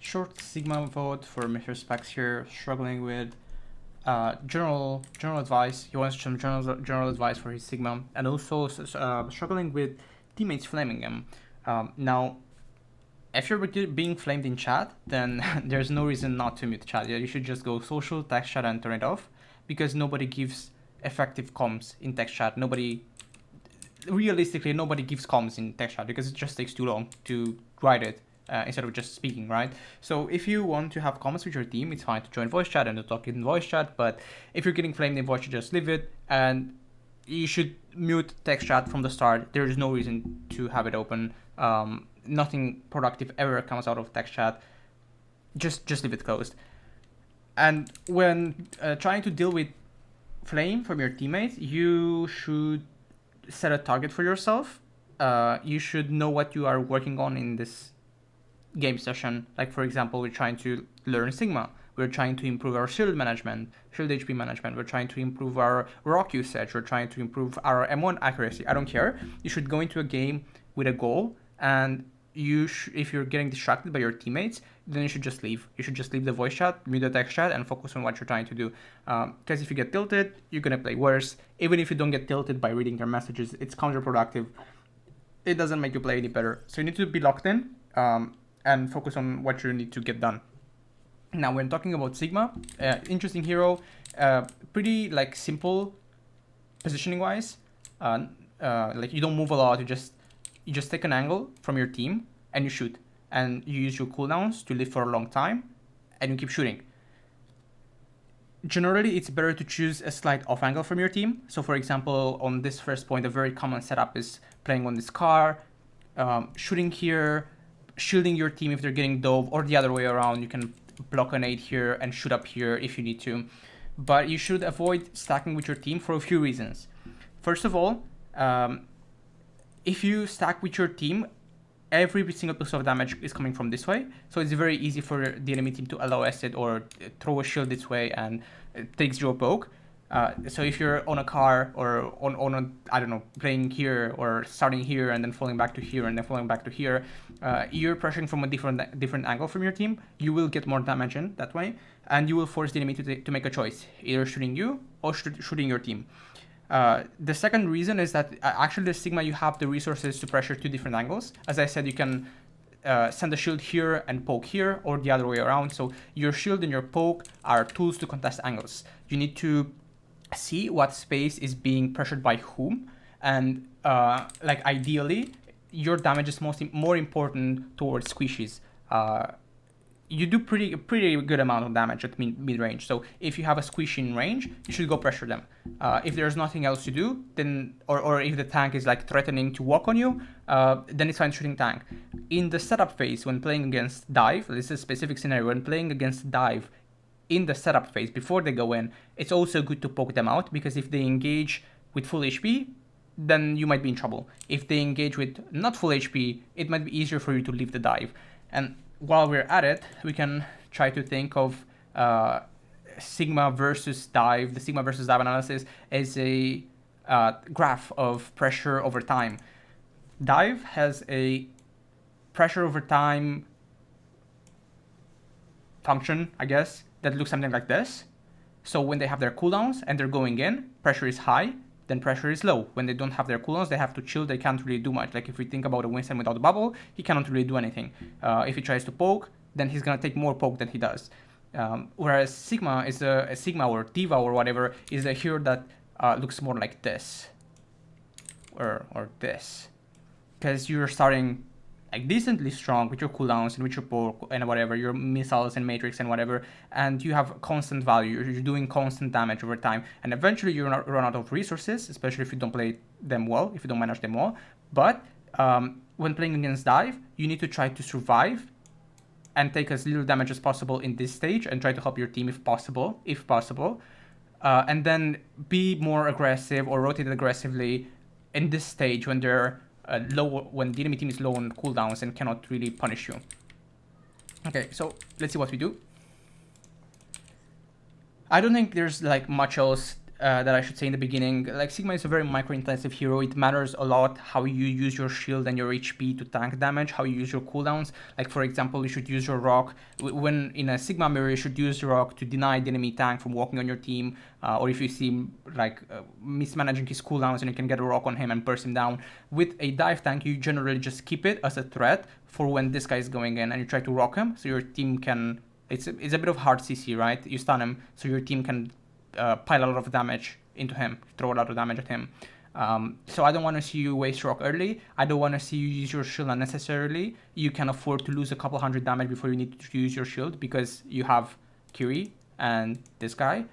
short Sigma vote for Mr. Specs here, struggling with general advice. He wants some general advice for his Sigma, and also struggling with teammates flaming him. Now, if you're being flamed in chat, then there's no reason not to mute chat. You should just go social, text chat, and turn it off, because nobody gives effective comms in text chat. Realistically, nobody gives comms in text chat because it just takes too long to write it instead of just speaking, right? So if you want to have comments with your team, it's fine to join voice chat and to talk in voice chat, but if you're getting flamed in voice chat, just leave it, and you should mute text chat from the start. There is no reason to have it open. Nothing productive ever comes out of text chat. Just leave it closed. And when trying to deal with flame from your teammates, you should set a target for yourself. You should know what you are working on in this game session. Like, for example, we're trying to learn Sigma. We're trying to improve our shield management, shield HP management. We're trying to improve our rock usage. We're trying to improve our M1 accuracy. I don't care. You should go into a game with a goal, and if you're getting distracted by your teammates, then you should just leave. You should just leave the voice chat, mute the text chat, and focus on what you're trying to do. Because if you get tilted, you're gonna play worse. Even if you don't get tilted by reading their messages, it's counterproductive. It doesn't make you play any better. So you need to be locked in and focus on what you need to get done. Now, when talking about Sigma, interesting hero, pretty like simple positioning wise. Like, you don't move a lot. You just take an angle from your team and you shoot, and you use your cooldowns to live for a long time, and you keep shooting. Generally, it's better to choose a slight off angle from your team. So, for example, on this first point, a very common setup is playing on this car, shooting here, shielding your team if they're getting dove, or the other way around. You can block a nade here and shoot up here if you need to. But you should avoid stacking with your team for a few reasons. First of all, if you stack with your team, every single piece of damage is coming from this way. So it's very easy for the enemy team to allow it or throw a shield this way and take 0 poke. So if you're on a car or on a, I don't know, playing here or starting here and then falling back to here and then falling back to here, you're pressuring from a different angle from your team. You will get more damage in that way, and you will force the enemy to make a choice, either shooting you or shooting your team. The second reason is that actually the Sigma, you have the resources to pressure 2 different angles. As I said, you can send a shield here and poke here, or the other way around. So your shield and your poke are tools to contest angles. You need to see what space is being pressured by whom, and like ideally your damage is more important towards squishes. You do pretty good amount of damage at mid range. So if you have a squish in range, you should go pressure them. If there's nothing else to do, then or if the tank is like threatening to walk on you, then it's fine shooting tank. In the setup phase, when playing against dive, this is a specific scenario, when playing against dive in the setup phase before they go in, it's also good to poke them out, because if they engage with full HP, then you might be in trouble. If they engage with not full HP, it might be easier for you to leave the dive. And while we're at it, we can try to think of Sigma versus dive. The Sigma versus dive analysis is a graph of pressure over time. Dive has a pressure over time function, I guess, that looks something like this. So when they have their cooldowns and they're going in, pressure is high, then pressure is low. When they don't have their cooldowns, they have to chill, they can't really do much. Like if we think about a Winston without a bubble, he cannot really do anything. If he tries to poke, then he's gonna take more poke than he does. Whereas Sigma is a Sigma or Diva or whatever is a hero that looks more like this. Or this. Because you're starting like decently strong with your cooldowns and with your poke and whatever, your missiles and matrix and whatever, and you have constant value. You're doing constant damage over time, and eventually you run out of resources, especially if you don't play them well, if you don't manage them well. But when playing against dive, you need to try to survive and take as little damage as possible in this stage, and try to help your team if possible, and then be more aggressive or rotate aggressively in this stage when they're low, when the enemy team is low on cooldowns and cannot really punish you. Okay, so let's see what we do. I don't think there's like much else that I should say in the beginning. Like, Sigma is a very micro-intensive hero. It matters a lot how you use your shield and your HP to tank damage, how you use your cooldowns. Like, for example, you should use your rock. When in a Sigma mirror, you should use your rock to deny the enemy tank from walking on your team. Or if you see him, like, mismanaging his cooldowns, and you can get a rock on him and burst him down. With a dive tank, you generally just keep it as a threat for when this guy is going in and you try to rock him, so your team can... It's a bit of hard CC, right? You stun him, so your team can pile a lot of damage into him, throw a lot of damage at him. So I don't want to see you waste rock early. I don't want to see you use your shield unnecessarily. You can afford to lose a couple hundred damage before you need to use your shield because you have Kiri and this guy.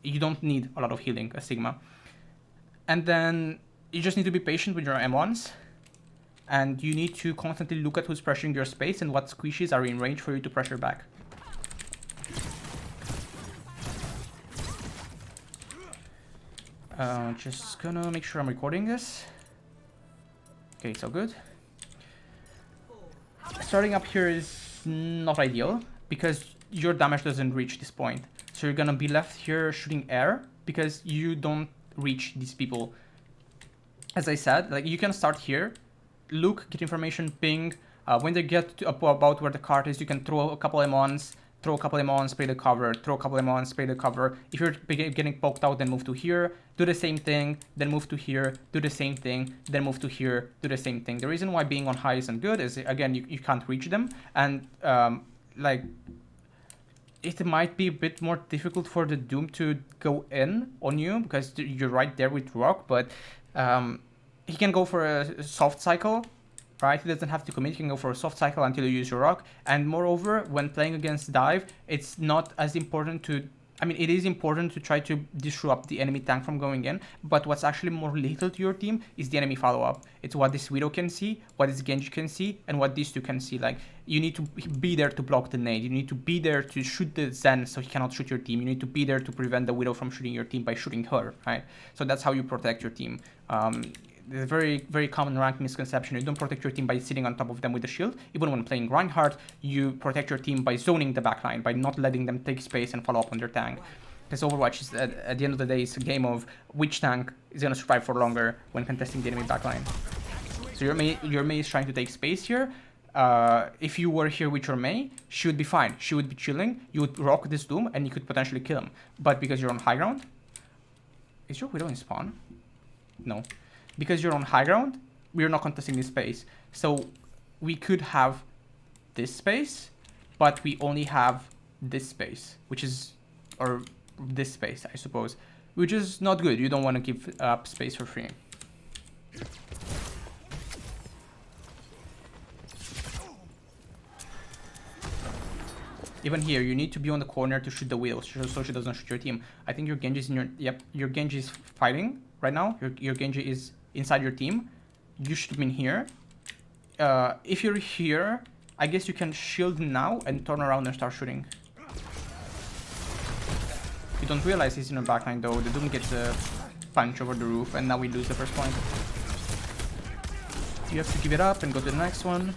You don't need a lot of healing as Sigma. And then you just need to be patient with your M1s. And you need to constantly look at who's pressuring your space and what squishes are in range for you to pressure back. Just gonna make sure I'm recording this. Okay, so good. Starting up here is not ideal because your damage doesn't reach this point. So you're gonna be left here shooting air because you don't reach these people. As I said, like, you can start here, look, get information, ping. When they get to about where the cart is, you can throw a couple M1s, spray the cover, throw a couple M1s, spray the cover. If you're getting poked out, then move to here, do the same thing, then move to here, do the same thing, then move to here, do the same thing. The reason why being on high isn't good is, again, you can't reach them, and like, it might be a bit more difficult for the Doom to go in on you because you're right there with Rock, but he can go for a soft cycle, right? He doesn't have to commit. He can go for a soft cycle until you use your rock. And moreover, when playing against dive, it's not as important to... I mean, it is important to try to disrupt the enemy tank from going in, but what's actually more lethal to your team is the enemy follow-up. It's what this Widow can see, what this Genji can see, and what these two can see. Like, you need to be there to block the nade. You need to be there to shoot the Zen so he cannot shoot your team. You need to be there to prevent the Widow from shooting your team by shooting her, right? So that's how you protect your team. There's a very, very common rank misconception. You don't protect your team by sitting on top of them with a shield. Even when playing Reinhardt, you protect your team by zoning the backline, by not letting them take space and follow up on their tank. Because Overwatch is, at the end of the day, it's a game of which tank is going to survive for longer when contesting the enemy backline. So your Mei is trying to take space here. If you were here with your Mei, she would be fine. She would be chilling. You would rock this Doom and you could potentially kill him. But because you're on high ground... Is your Widow in spawn? No. Because you're on high ground, we're not contesting this space. So we could have this space, but we only have this space, which is, or this space, I suppose, which is not good. You don't want to give up space for free. Even here, you need to be on the corner to shoot the Widow, so she doesn't shoot your team. I think your Genji is in your... Yep, your Genji is fighting right now. Your Genji is inside your team. You should have been here. If you're here, I guess you can shield now and turn around and start shooting. You don't realize he's in a backline though. The Doom gets a punch over the roof and now we lose the first point. You have to give it up and go to the next one.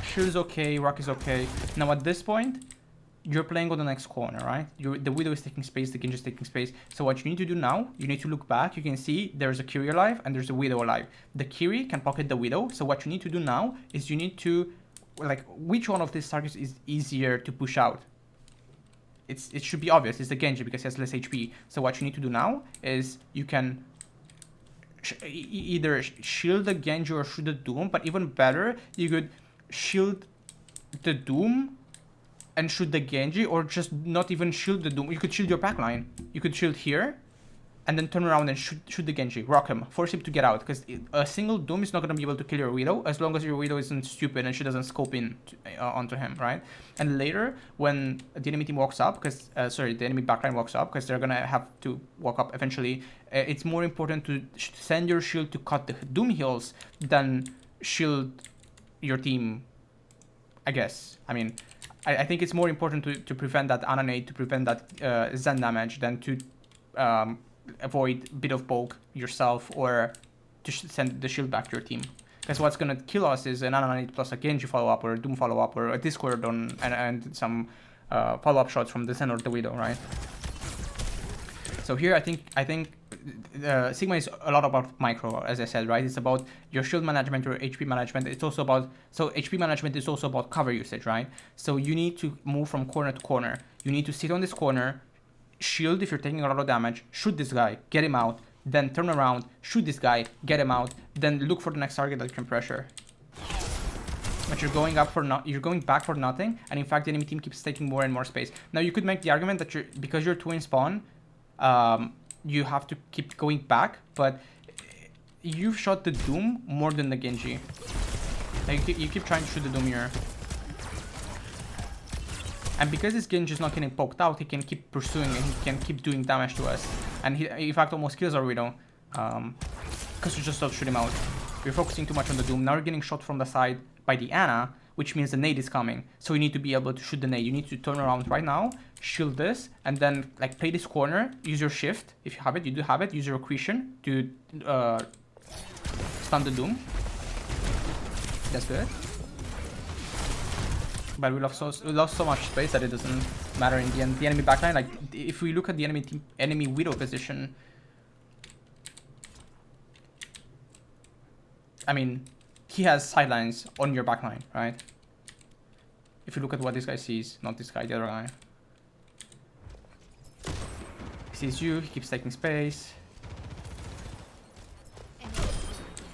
Shield is okay, Rock is okay. Now at this point, you're playing on the next corner, right? The Widow is taking space, the Genji is taking space. So what you need to do now, you need to look back. You can see there's a Kiri alive and there's a Widow alive. The Kiri can pocket the Widow. So what you need to do now is you need to, like, which one of these targets is easier to push out? It should be obvious. It's the Genji because he has less HP. So what you need to do now is you can either shield the Genji or shoot the Doom. But even better, you could shield the Doom and shoot the Genji, or just not even shield the Doom. You could shield your backline. You could shield here, and then turn around and shoot the Genji. Rock him. Force him to get out, because a single Doom is not going to be able to kill your Widow, as long as your Widow isn't stupid and she doesn't scope in onto him, right? And later, when the enemy team walks up, because, sorry, the enemy backline walks up, because they're going to have to walk up eventually, it's more important to send your shield to cut the Doom heals than shield your team, I guess. I mean... I think it's more important to prevent that Ana nade, to prevent that Zen damage, than to avoid a bit of poke yourself or to send the shield back to your team. Because what's going to kill us is an Ana nade plus a Genji follow-up or a Doom follow-up or a Discord and some follow-up shots from the Zen or the Widow, right? So here I think Sigma is a lot about micro, as I said, right? It's about your shield management, your HP management. It's also about, so HP management is also about cover usage, right? So you need to move from corner to corner. You need to sit on this corner, shield if you're taking a lot of damage, shoot this guy, get him out, then turn around, shoot this guy, get him out, then look for the next target that you can pressure. But you're going up for you're going back for nothing, and in fact the enemy team keeps taking more and more space. Now you could make the argument that because you're 2 in spawn, you have to keep going back, but you've shot the Doom more than the Genji. Like, you keep trying to shoot the Doom here. And because this Genji is not getting poked out, he can keep pursuing and he can keep doing damage to us. And he, in fact, almost kills our Widow. Because we just don't shoot him out. We're focusing too much on the Doom. Now we're getting shot from the side by the Ana, which means the nade is coming. So you need to be able to shoot the nade. You need to turn around right now, shield this, and then like play this corner, use your shift. If you have it, you do have it. Use your accretion to stun the Doom. That's good. But we lost so much space that it doesn't matter in the end. The enemy backline, like if we look at the enemy Widow position, I mean, he has sidelines on your backline, right? If you look at what this guy sees, not this guy, the other guy. He sees you, he keeps taking space.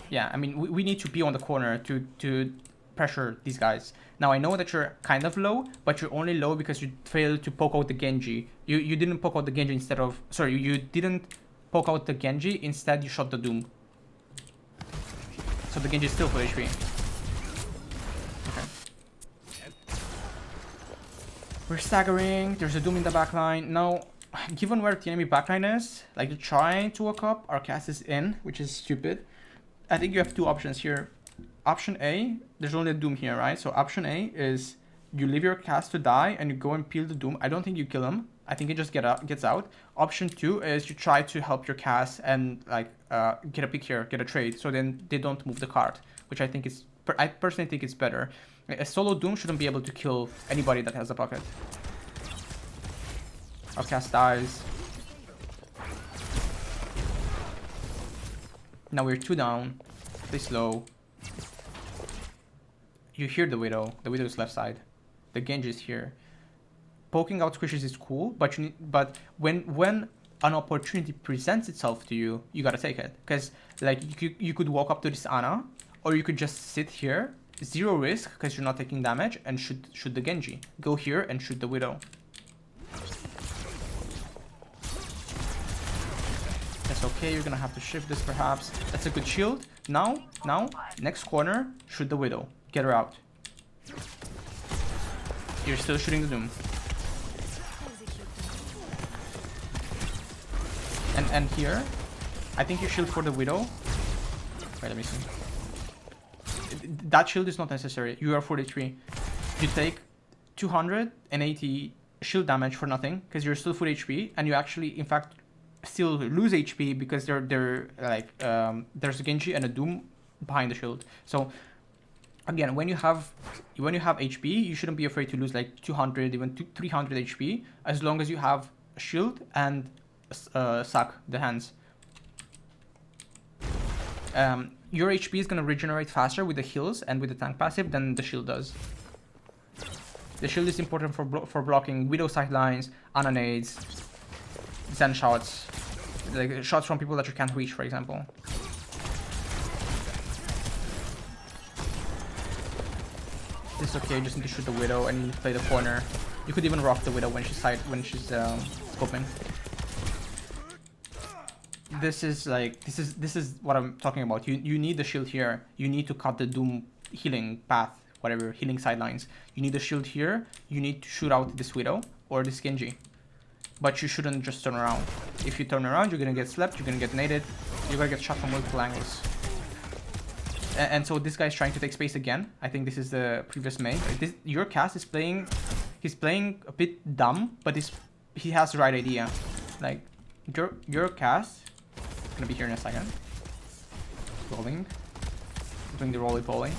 Yeah, I mean, we need to be on the corner to pressure these guys. Now, I know that you're kind of low, but you're only low because you failed to poke out the Genji. You didn't poke out the Genji instead of... Sorry, you didn't poke out the Genji, instead you shot the Doom. So the Genji is still full HP. Okay. We're staggering. There's a Doom in the backline. Now, given where the enemy backline is, like they're trying to walk up, our cast is in, which is stupid. I think you have two options here. Option A, there's only a Doom here, right? So option A is you leave your cast to die and you go and peel the Doom. I don't think you kill him. I think he just gets out. Option 2 is you try to help your cast and like get a pick here, get a trade, so then they don't move the card, which I think is, I personally think it's better. A solo Doom shouldn't be able to kill anybody that has a bucket. Our cast dies. Now we're 2 down. Play slow. You hear the Widow. The Widow is left side. The Genji is here. Poking out squishes is cool, but when an opportunity presents itself to you, you gotta take it. Because like you could walk up to this Ana, or you could just sit here, 0 risk because you're not taking damage, and shoot the Genji. Go here and shoot the Widow. That's okay. You're gonna have to shift this perhaps. That's a good shield. Now, next corner, shoot the Widow. Get her out. You're still shooting the Doom. And here, I think you shield for the Widow. Wait, let me see. That shield is not necessary. You are 43. You take 280 shield damage for nothing because you're still full HP, and you actually, in fact, still lose HP because they're like there's a Genji and a Doom behind the shield. So again, when you have HP, you shouldn't be afraid to lose like 200, even 300 HP, as long as you have a shield and suck the hands. Your HP is going to regenerate faster with the heals and with the tank passive than the shield does. The shield is important for blocking Widow sidelines, Ana nades, Zen shots, like shots from people that you can't reach, for example. This is okay, you just need to shoot the Widow and you need to play the corner. You could even rock the Widow when she's scoping. This is what I'm talking about. You need the shield here. You need to cut the Doom healing path, whatever, healing sidelines. You need the shield here. You need to shoot out this Widow or this Genji. But you shouldn't just turn around. If you turn around, you're gonna get slept, you're gonna get naded, you're gonna get shot from multiple angles. And so this guy's trying to take space again. I think this is the previous main. Your cast is playing, he's playing a bit dumb, but he has the right idea. Like, your cast, gonna be here in a second. Rolling. Doing the roly-poly.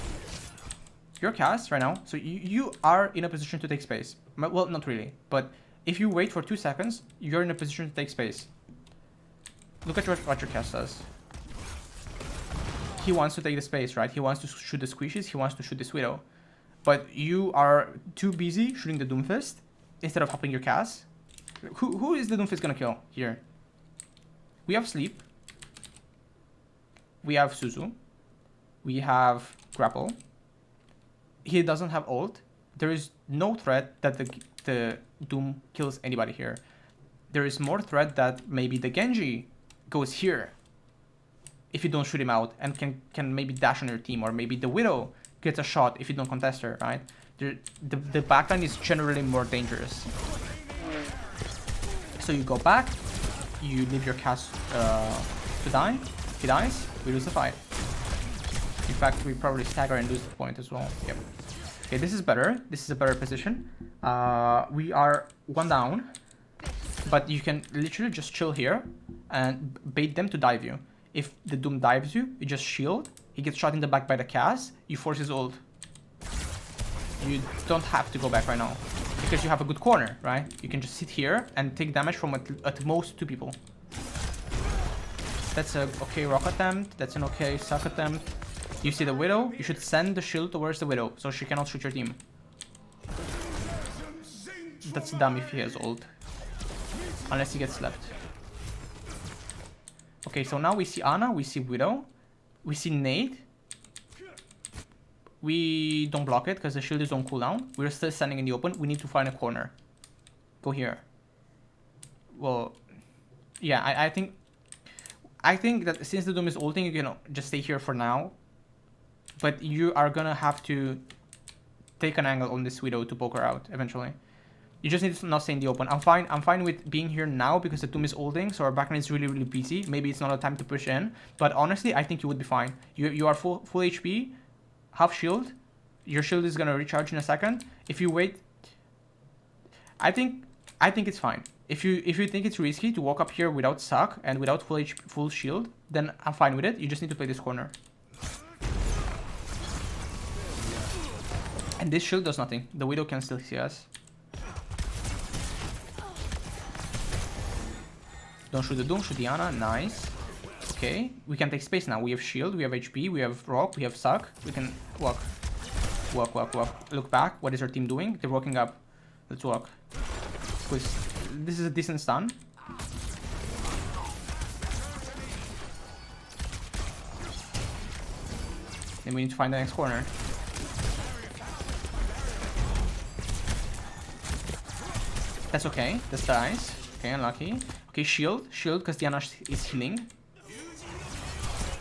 your cast right now, so you are in a position to take space. Well, not really, but if you wait for 2 seconds, you're in a position to take space. Look at what your cast does. He wants to take the space, right? He wants to shoot the squishes, he wants to shoot this Widow. But you are too busy shooting the Doomfist instead of helping your cast. Who is the Doomfist gonna kill here? We have Sleep. We have Suzu. We have Grapple. He doesn't have ult. There is no threat that the Doom kills anybody here. There is more threat that maybe the Genji goes here if you don't shoot him out and can maybe dash on your team, or maybe the Widow gets a shot if you don't contest her, right? The backline is generally more dangerous. So you go back, you leave your cast to die. If he dies, we lose the fight. In fact, we probably stagger and lose the point as well. Yep. Okay, this is better. This is a better position. We are 1 down, but you can literally just chill here and bait them to dive you. If the Doom dives you, you just shield. He gets shot in the back by the cast. You force his ult. You don't have to go back right now because you have a good corner, right? You can just sit here and take damage from at most 2 people. That's a okay rock attempt. That's an okay suck attempt. You see the Widow? You should send the shield towards the Widow so she cannot shoot your team. That's dumb if he has ult. Unless he gets slapped. Okay, so now we see Ana, we see Widow, we see Nade. We don't block it because the shield is on cooldown. We're still standing in the open. We need to find a corner. Go here. Well, yeah, I think that since the Doom is ulting, you can just stay here for now. But you are gonna have to take an angle on this Widow to poke her out eventually. You just need to not stay in the open. I'm fine with being here now because the Doom is ulting, so our backline is really, really busy. Maybe it's not a time to push in, but honestly, I think you would be fine. You are full HP, half shield. Your shield is gonna recharge in a second. If you wait, I think it's fine. If you think it's risky to walk up here without suck and without full shield, then I'm fine with it. You just need to play this corner. And this shield does nothing. The Widow can still see us. Don't shoot the Doom, shoot the Ana. Nice. Okay, we can take space now. We have shield, we have HP, we have rock, we have suck. We can walk. Walk, walk, walk. Look back. What is our team doing? They're walking up. Let's walk. This is a decent stun. Then we need to find the next corner. That's okay. That's nice. Okay, unlucky. Okay, shield, because Diana is healing.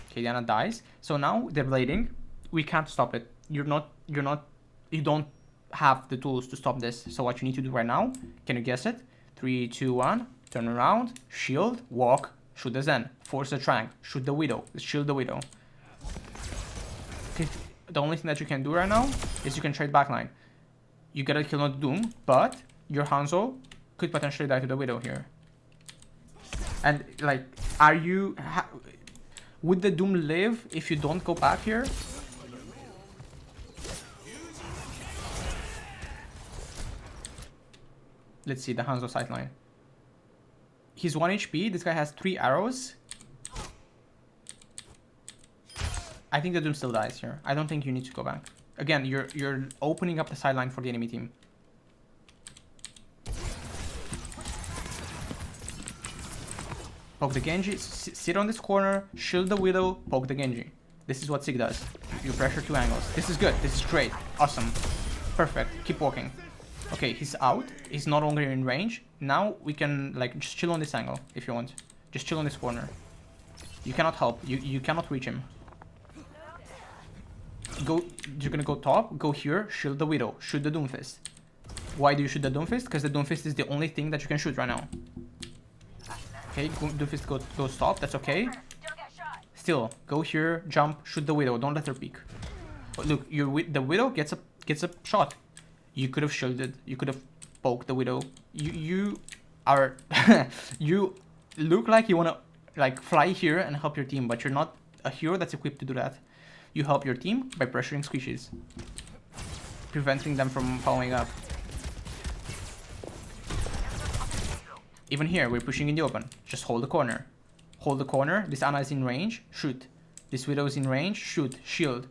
Okay, Diana dies. So now they're blading. We can't stop it. You don't have the tools to stop this. So what you need to do right now, can you guess it? 3, 2, 1, turn around, shield, walk, shoot the Zen, force the Trank, shoot the Widow, shield the Widow. Okay, the only thing that you can do right now is you can trade backline. You gotta kill not Doom, but your Hanzo could potentially die to the Widow here. And like, would the Doom live if you don't go back here? Let's see the Hanzo sightline. He's 1 HP. This guy has 3 arrows. I think the Doom still dies here. I don't think you need to go back. Again, you're opening up the sideline for the enemy team. Poke the Genji, sit on this corner, shield the Widow, poke the Genji. This is what Sig does. You pressure 2 angles. This is good. This is great. Awesome. Perfect. Keep walking. Okay, he's out. He's no longer in range. Now we can like just chill on this angle if you want. Just chill on this corner. You cannot help. You cannot reach him. You're gonna go top, go here, shield the Widow, shoot the Doomfist. Why do you shoot the Doomfist? Because the Doomfist is the only thing that you can shoot right now. Okay, Doomfist goes top, that's okay. Still, go here, jump, shoot the Widow, don't let her peek. But look, the Widow gets a shot. You could have shielded, you could have poked the Widow. You are you look like you wanna like fly here and help your team, but you're not a hero that's equipped to do that. You help your team by pressuring squishes. preventing them from following up. Even here, we're pushing in the open. Just hold the corner. Hold the corner. This Ana is in range. Shoot. This Widow is in range. Shoot. Shield.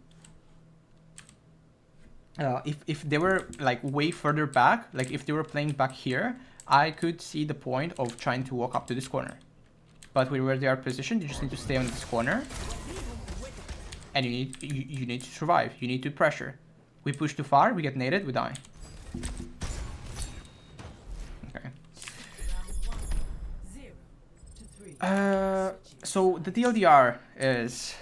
If they were like way further back, like if they were playing back here, I could see the point of trying to walk up to this corner. But where they are positioned, you just need to stay on this corner. And you need to survive. You need to pressure. We push too far, we get naded, we die. Okay. So the TLDR is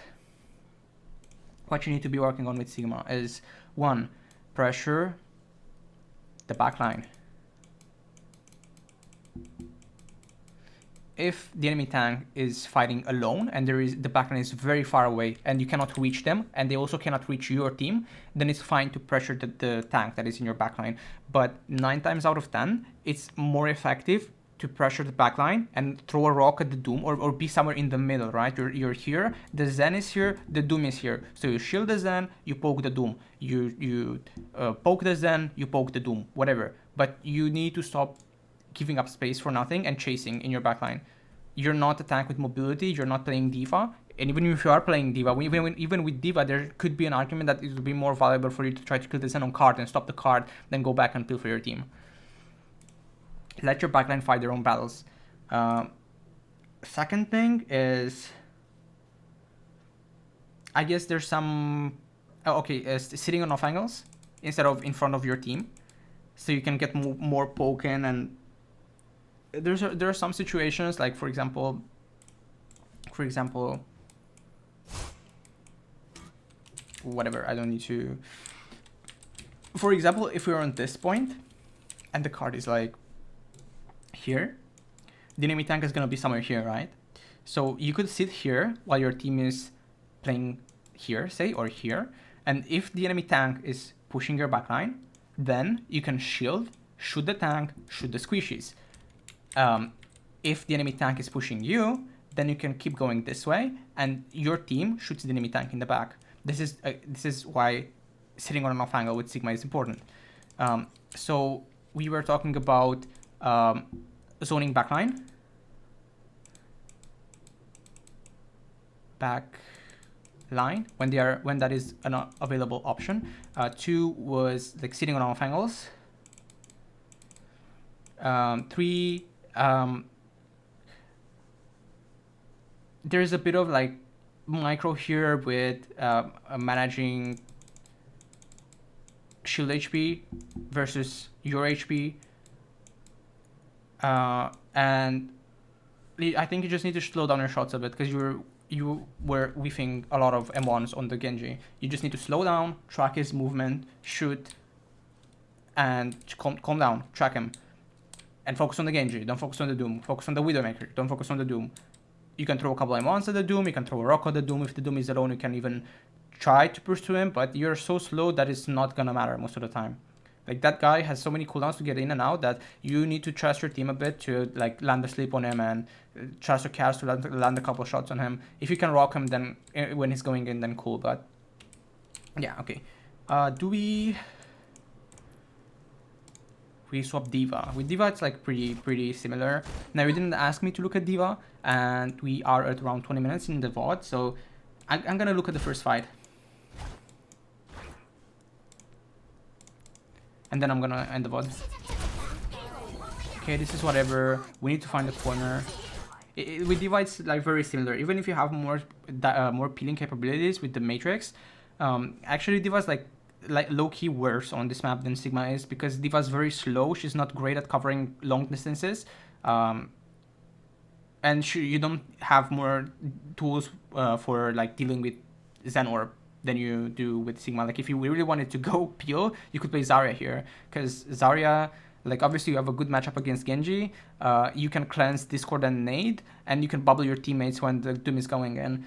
what you need to be working on with Sigma is 1. Pressure the backline. If the enemy tank is fighting alone and the backline is very far away and you cannot reach them and they also cannot reach your team, then it's fine to pressure the tank that is in your backline. But 9 times out of 10, it's more effective to pressure the backline and throw a rock at the Doom or be somewhere in the middle, right? You're here, the Zen is here, the Doom is here. So you shield the Zen, you poke the Doom. You poke the Zen, you poke the Doom, whatever. But you need to stop giving up space for nothing and chasing in your backline. You're not a tank with mobility, you're not playing D.Va, and even if you are playing D.Va, even with D.Va, there could be an argument that it would be more valuable for you to try to kill the Zen on card and stop the card, then go back and kill for your team. Let your backline fight their own battles. Second thing is, I guess there's some, sitting on off angles instead of in front of your team, so you can get more poken. And there are some situations, like for example, whatever. I don't need to. For example, if we're on this point, and the card is like here, the enemy tank is gonna be somewhere here, right? So you could sit here while your team is playing here, say, or here, and if the enemy tank is pushing your backline, then you can shield, shoot the tank, shoot the squishies. If the enemy tank is pushing you, then you can keep going this way, and your team shoots the enemy tank in the back. This is why sitting on an off angle with Sigma is important. So we were talking about zoning backline, when that is an available option. 2 was like sitting on off angles. 3, there's a bit of like micro here with managing shield HP versus your HP. And I think you just need to slow down your shots a bit, because you were whiffing a lot of M1s on the Genji. You just need to slow down, track his movement, shoot, and calm down, track him. And focus on the Genji, don't focus on the Doom. Focus on the Widowmaker, don't focus on the Doom. You can throw a couple M1s at the Doom, you can throw a rock at the Doom. If the Doom is alone, you can even try to pursue him, but you're so slow that it's not gonna matter most of the time. Like, that guy has so many cooldowns to get in and out that you need to trust your team a bit to like land a sleep on him and trust your cast to land a couple shots on him. If you can rock him, then when he's going in, then cool. But yeah, okay. Do we swap D.Va? With D.Va, it's like pretty similar. Now, you didn't ask me to look at D.Va, and we are at around 20 minutes in the VOD, so I'm gonna look at the first fight. And then I'm gonna end the VOD. Okay, this is whatever. We need to find the corner. With D.Va, it's like very similar. Even if you have more peeling capabilities with the Matrix, actually D.Va is like low-key worse on this map than Sigma is, because D.Va is very slow. She's not great at covering long distances. And you don't have more tools for like dealing with Zen Orb than you do with Sigma. Like, if you really wanted to go peel, you could play Zarya here, because Zarya, like, obviously you have a good matchup against Genji. You can cleanse Discord and nade, and you can bubble your teammates when the Doom is going in.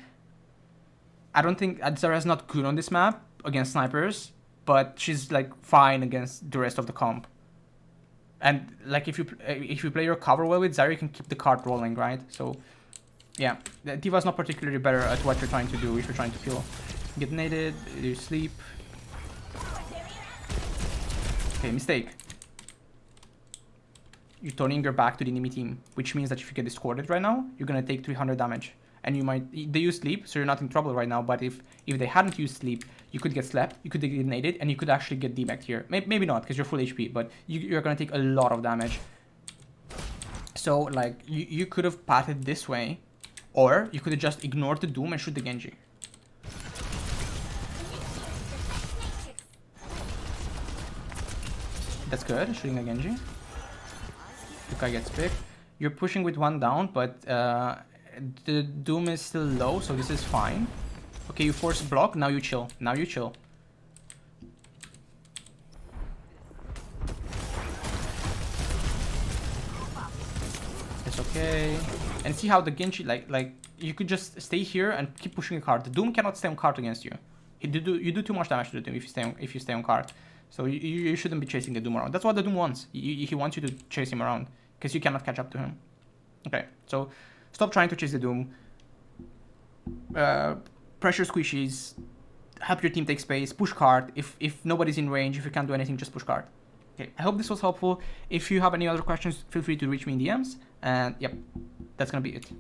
I don't think Zarya's not good on this map against snipers, but she's like fine against the rest of the comp. And like, if you play your cover well with Zarya, you can keep the card rolling, right? So yeah, D.Va's not particularly better at what you're trying to do if you're trying to kill. Get naded, you sleep. Okay, mistake. You're turning your back to the enemy team, which means that if you get discorded right now, you're gonna take 300 damage. And you might, they use sleep, so you're not in trouble right now, but if they hadn't used sleep, you could get slapped, you could get grenaded, and you could actually get debacked here. Maybe not, because you're full HP, but you're gonna take a lot of damage. So, like, you could have patted this way, or you could have just ignored the Doom and shoot the Genji. That's good, shooting the Genji. The guy gets picked. You're pushing with one down, but the Doom is still low, so this is fine. Okay, you force block, now you chill. Now you chill. It's okay. And see how the Genji, like you could just stay here and keep pushing a card. The Doom cannot stay on card against you. You do too much damage to the Doom if you stay on card. So you shouldn't be chasing the Doom around. That's what the Doom wants. He wants you to chase him around, because you cannot catch up to him. Okay, so stop trying to chase the Doom. Pressure squishies. Help your team take space. Push card. If nobody's in range, if you can't do anything, just push card. Okay, I hope this was helpful. If you have any other questions, feel free to reach me in DMs. And yep, that's gonna be it.